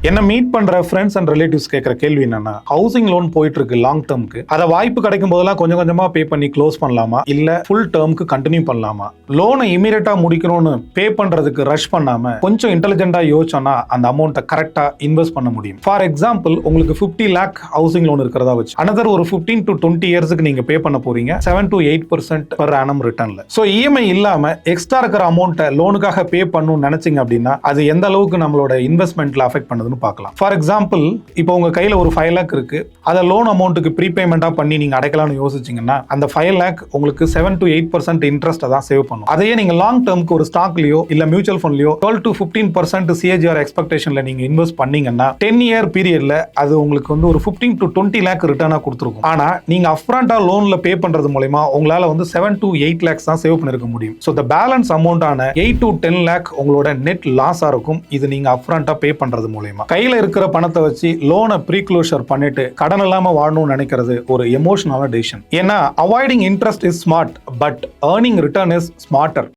என்ன மீட் பண்ற friends and relatives கேட்கற கேள்வி என்னன்னா, ஹவுசிங் லோன் போயிட்டு இருக்கு லாங் டேர்ம்க்கு, அதை வாய்ப்பு கிடைக்கும் போதெல்லாம் கொஞ்சம் கொஞ்சமா பே பண்ணி க்ளோஸ் பண்ணலாமா, இல்ல ஃபுல் டேர்ம்க்கு கண்டினியூ பண்ணலாமா? லோனை இமீடியட்டா முடிக்கணும்னு பே பண்றதுக்கு ரஷ் பண்ணாம கொஞ்சம் இன்டெலிஜென்ட்டா யோசிச்சோம்னா அந்த அமௌண்ட்டை கரெக்டா இன்வெஸ்ட் பண்ண முடியும். ஃபார் எக்ஸாம்பிள், உங்களுக்கு 50 lakh ஹவுசிங் லோன் இருக்கிறதா வச்சு அனதர் ஒரு 15 to 20 இயர்ஸ்க்கு நீங்க பே பண்ண போறீங்க 7 to 8% per annum ரிட்டர்ன்ல. ஸோ இஎம்ஐ இல்லாம எக்ஸ்ட்ரா இருக்கிற அமௌண்ட்டை லோனுக்காக பே பண்ணணும்னு நினைச்சீங்க அப்படின்னா அது எந்த அளவுக்கு நம்மளோட இன்வெஸ்ட்மெண்ட்ல அஃபெக்ட் பண்ணுதுன்னு பார்க்கலாம். ஃபார் எக்ஸாம்பிள், இப்போ உங்க கையில ஒரு 5 lakh இருக்கு, அதை லோன் அமௌண்ட்டுக்கு ப்ரீபேமெண்டா பண்ணி நீங்க அடைக்கலாம்னு யோசிச்சீங்கன்னா அந்த 5 lakh உங்களுக்கு 7 to 8% இன்ட்ரெஸ்ட் தான் சேவ் பண்ணும். அதையே நீங்க லாங் டேர்ம்க்கு ஒரு ஸ்டாக்லயோ இல்ல மியூச்சுவல் ஃபண்ட்லயோ 12 to 15% சிஏஜிஆர் எக்ஸ்பெக்டேஷன்ல நீங்க இன்வெஸ்ட் பண்ணீங்கன்னா 10 year பீரியட்ல அது உங்களுக்கு வந்து ஒரு 15 to 20 lakh ரிட்டர்னா கொடுத்துருக்கும். ஆனா நீங்க அப்ஃப்ரண்டா லோன்ல பே பண்றது மூலமா உங்களால வந்து 7 to 8 lakhs தான் சேவ் பண்ணிருக்க முடியும். ஸோ த பேலன்ஸ் அமௌண்டான 8 to 10 lakh உங்களோட நெட் லாஸா இருக்கும். இது நீங்க அப்ஃப்ரண்டா பே பண்றது மூலமா. கையில இருக்கிற பணத்தை வச்சு லோனை ப்ரீக்ளோஷர் பண்ணிட்டு கடன் இல்லாம வாழணும்னு நினைக்கிறது ஒரு எமோஷனலான டிசிஷன். ஏன்னா avoiding interest is smart, but earning return is smarter.